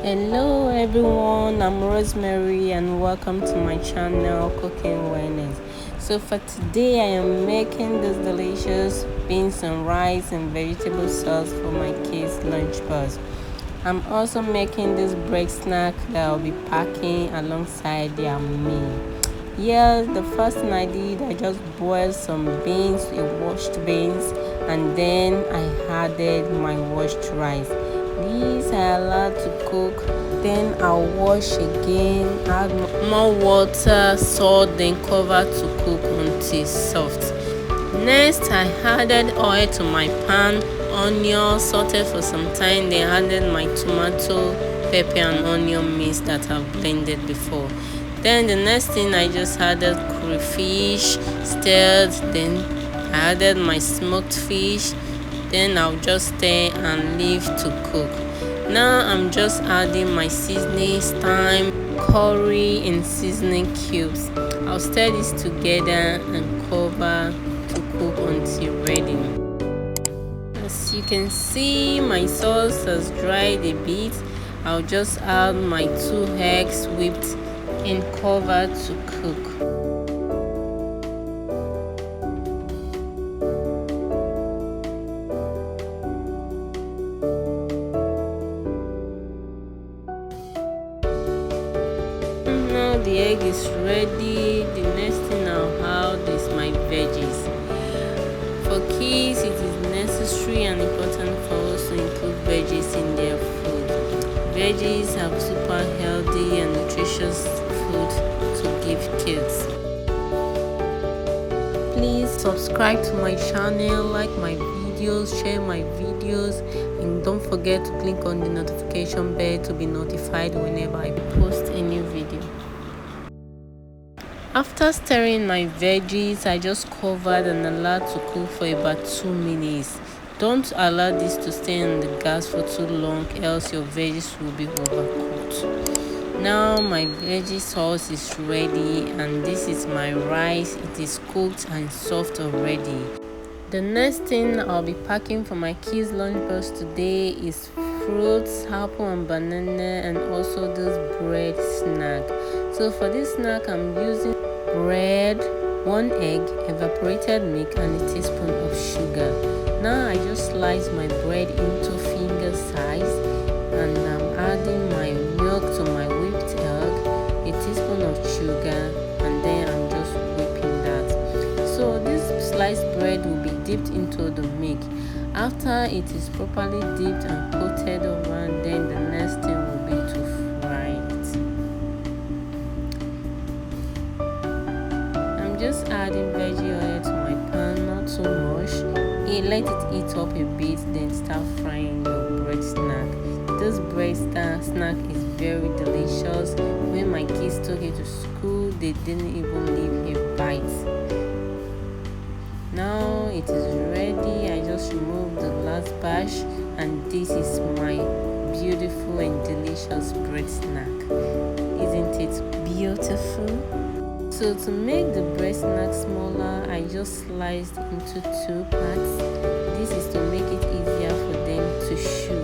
Hello everyone, I'm Rosemary and welcome to my channel Cooking Wellness. So for today I am making this delicious beans and rice and vegetable sauce for my kids lunchbox. I'm also making this break snack that I'll be packing alongside their meal. Yes, the first thing I did, I just boiled some beans, washed beans, and then I added my washed rice. These are allowed to cook. Then I'll wash again, add more water, salt, then cover to cook until soft. Next, I added oil to my pan, onion sauteed for some time, then added my tomato, pepper and onion mix that I've blended before. Then the next thing I just added crayfish, stirred, then I added my smoked fish, then I'll just stir and leave to cook. Now I'm just adding my seasoning, thyme, curry and seasoning cubes. I'll stir this together and cover to cook until ready. As you can see, my sauce has dried a bit. I'll just add my 2 eggs whipped and cover to cook. Now the egg is ready. The next thing I'll add is my veggies. For kids, it is necessary and important for us to include veggies in their food. Veggies are super healthy and nutritious food to give kids. Please subscribe to my channel, like my videos, share my videos, and don't forget to click on the notification bell to be notified whenever I post a new video. After stirring my veggies, I just covered and allowed to cook for about 2 minutes. Don't allow this to stay on the gas for too long, else your veggies will be overcooked. Now my veggie sauce is ready and this is my rice. It is cooked and soft already. The next thing I'll be packing for my kids' lunchbox today is fruits, apple and banana, and also this bread snack. So for this snack I'm using bread, 1 egg, evaporated milk and a teaspoon of sugar. Now I just slice my bread into finger size and I'm adding my milk to my whipped egg, a teaspoon of sugar, and then I'm just whipping that. So this sliced bread will be dipped into the milk. After it is properly dipped and coated over, then the next thing will be to fry it. I'm just adding veggie oil to my pan, not so much. Let it heat up a bit, then start frying your bread snack. This bread snack is very delicious. When my kids took it to school, they didn't even leave a bite. Now it is ready. I just removed the last batch and this is my beautiful and delicious bread snack. Isn't it beautiful? So to make the bread snack smaller, I just sliced into 2 parts. This is to make it easier for them to chew.